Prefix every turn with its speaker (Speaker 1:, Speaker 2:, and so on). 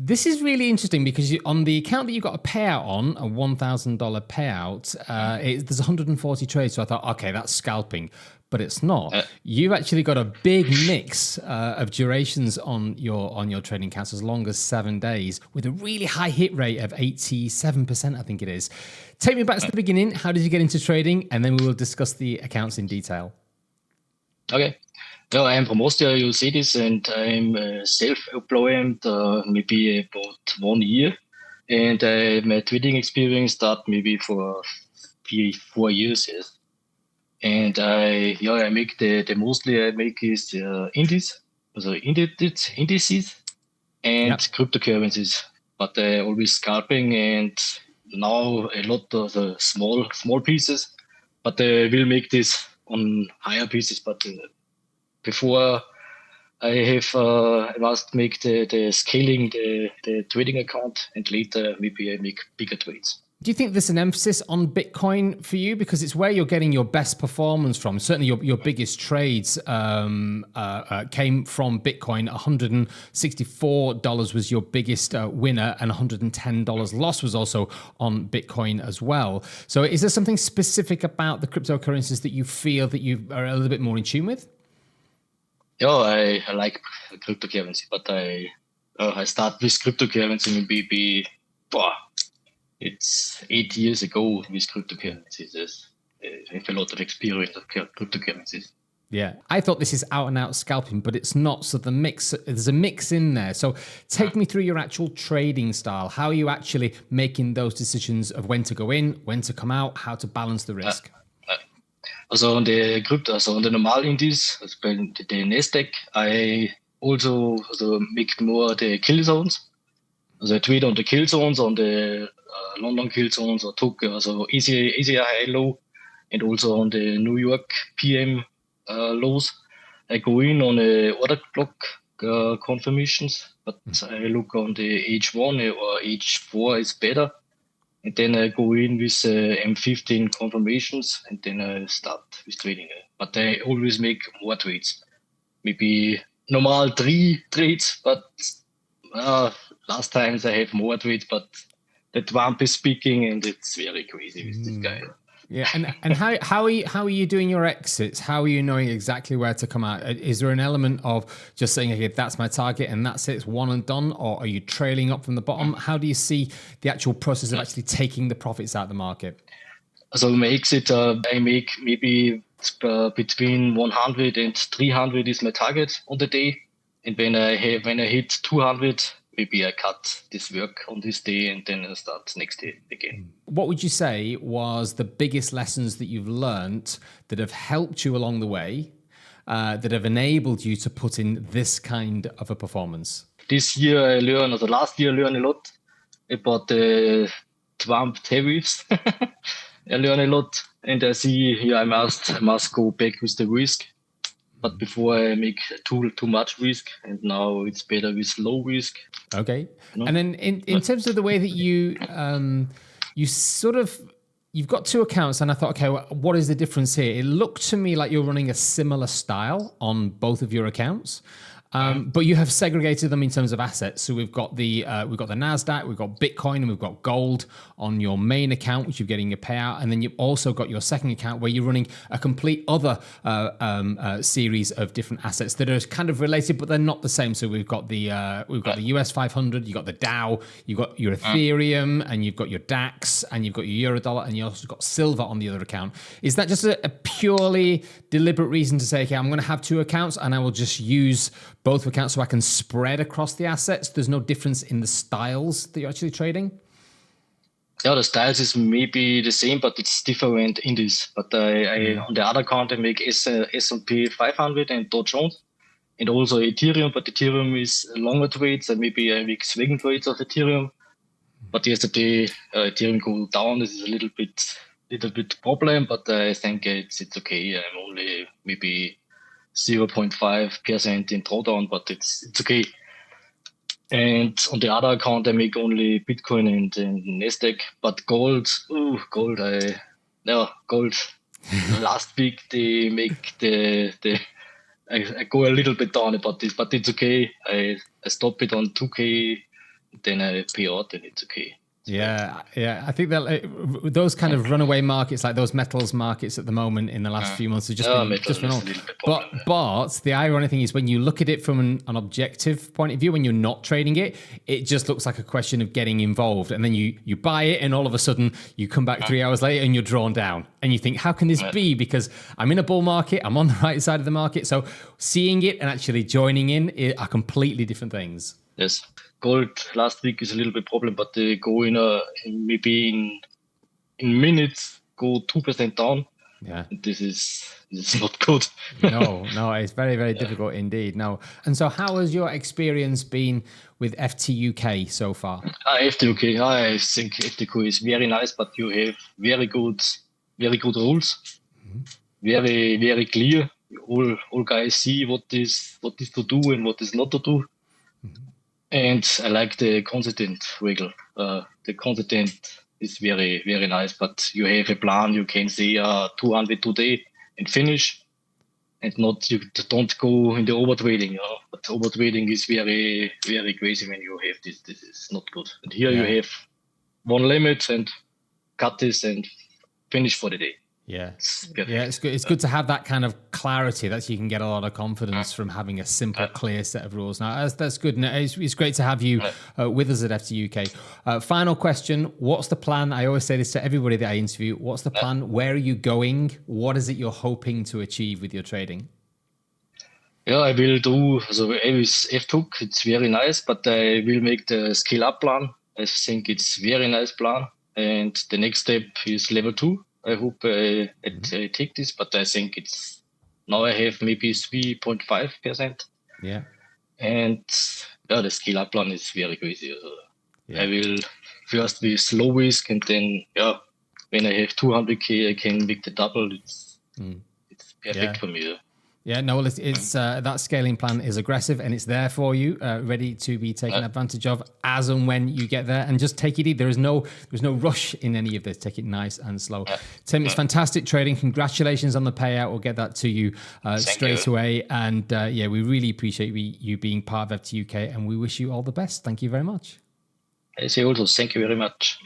Speaker 1: This is really interesting because on the account that you got a payout on, a $1,000 payout, there's 140 trades. So I thought, okay, that's scalping, but it's not. You've actually got a big mix of durations on your trading accounts, as long as 7 days, with a really high hit rate of 87%, I think it is. Take me back to the beginning. How did you get into trading? And then we will discuss the accounts in detail.
Speaker 2: Okay. No, I am from Austria, you see this, and I'm self-employed maybe about 1 year. And my trading experience started maybe for 4 years, yes. And I make the mostly I make is indices, also indices and cryptocurrencies. But I always scalping, and now a lot of small pieces. But I will make this on higher pieces. But before I must make the scaling the trading account, and later maybe I make bigger trades.
Speaker 1: Do you think there's an emphasis on Bitcoin for you? Because it's where you're getting your best performance from. Certainly your biggest trades came from Bitcoin. $164 was your biggest winner, and $110 loss was also on Bitcoin as well. So is there something specific about the cryptocurrencies that you feel that you are a little bit more in tune with?
Speaker 2: Yeah, I like cryptocurrency, but I start with cryptocurrency maybe it's 8 years ago with cryptocurrencies. I have a lot of experience of cryptocurrencies.
Speaker 1: Yeah, I thought this is out and out scalping, but it's not. So there's a mix in there. So take me through your actual trading style. How are you actually making those decisions of when to go in, when to come out, how to balance the risk?
Speaker 2: Also on the normal indices, the NASDAQ, I also make more the kill zones. Also I trade on the kill zones, on the London kill zones, or FTUK, also easier high low, and also on the New York PM lows. I go in on the order block confirmations, but I look on the H1 or H4 is better. And then I go in with M15 confirmations, and then I start with trading. But I always make more trades. Maybe normal 3 trades, but last times I have more trades, but the Trump is speaking, and it's very crazy with this guy.
Speaker 1: Yeah, and how are you doing your exits? How are you knowing exactly where to come out? Is there an element of just saying, okay, that's my target and that's it, it's one and done, or are you trailing up from the bottom? How do you see the actual process of actually taking the profits out of the market?
Speaker 2: So my exit, I make maybe between 100 and 300 is my target on the day, and when I hit 200. Maybe I cut this work on this day and then I start next day again.
Speaker 1: What would you say was the biggest lessons that you've learned that have helped you along the way, that have enabled you to put in this kind of a performance?
Speaker 2: This year last year I learned a lot about the Trump tariffs. I learned a lot, and I see I must go back with the risk. But before I make too much risk, and now it's better with low risk.
Speaker 1: Okay. And then in terms of the way that you've got 2 accounts, and I thought, okay, what is the difference here? It looked to me like you're running a similar style on both of your accounts. But you have segregated them in terms of assets. So we've got the NASDAQ, we've got Bitcoin, and we've got gold on your main account, which you're getting a payout. And then you've also got your second account where you're running a complete other series of different assets that are kind of related, but they're not the same. So we've got the US 500, you've got the Dow, you've got your Ethereum, and you've got your DAX, and you've got your Eurodollar, and you also got silver on the other account. Is that just a purely deliberate reason to say, okay, I'm going to have 2 accounts and I will just use both accounts so I can spread across the assets? There's no difference in the styles that you're actually trading?
Speaker 2: Yeah, the styles is maybe the same, but it's different in this. But I on the other account, I make S&P 500 and Dow Jones, and also Ethereum. But Ethereum is longer trades, and maybe I make swing trades of Ethereum. But yesterday, Ethereum go down. This is a little bit problem, but I think it's okay. I'm only maybe 0.5% in drawdown, but it's okay. And on the other account, I make only Bitcoin and NASDAQ, but gold. Last week they make I go a little bit down about this, but it's okay. I stop it on 2K then I pay out, then it's okay.
Speaker 1: Yeah. I think that those kind of runaway markets, like those metals markets at the moment in the last few months, have just been on. But the ironic thing is when you look at it from an objective point of view, when you're not trading it, it just looks like a question of getting involved. And then you buy it, and all of a sudden you come back 3 hours later and you're drawn down. And you think, how can this be? Because I'm in a bull market, I'm on the right side of the market. So seeing it and actually joining in are completely different things.
Speaker 2: Yes. Gold last week is a little bit problem, but they go maybe in minutes go 2% down.
Speaker 1: Yeah,
Speaker 2: this is not good.
Speaker 1: no, it's very, very difficult indeed. No, and so how has your experience been with FTUK so far?
Speaker 2: FTUK, I think FTUK is very nice, but you have very good rules, very, very clear. All guys see what is to do and what is not to do. And I like the consistent wiggle. The consistent is very, very nice, but you have a plan. You can say 200 today and finish, and you don't go in the overtrading. But overtrading is very, very crazy when you have this. This is not good. And here you have one limit and cut this and finish for the day.
Speaker 1: Yeah, it's good. It's good to have that kind of clarity that you can get a lot of confidence from having a simple, clear set of rules. Now, that's good. Now, it's great to have you with us at FTUK. Final question: what's the plan? I always say this to everybody that I interview. What's the plan? Where are you going? What is it you're hoping to achieve with your trading?
Speaker 2: Yeah, I will do with FTUK. It's very nice, but I will make the scale up plan. I think it's very nice plan, and the next step is level 2. I hope I take this, but I think now I have maybe 3.5%.
Speaker 1: Yeah.
Speaker 2: And the scale up plan is very crazy. I will first with low risk, and then when I have 200K, I can make the double. It's perfect for me.
Speaker 1: Yeah, no, it's that scaling plan is aggressive, and it's there for you, ready to be taken advantage of as and when you get there. And just take it easy. There's no rush in any of this. Take it nice and slow. Tim, it's fantastic trading. Congratulations on the payout. We'll get that to you straight away. And we really appreciate you being part of FTUK, and we wish you all the best. Thank you very much.
Speaker 2: I say also thank you very much.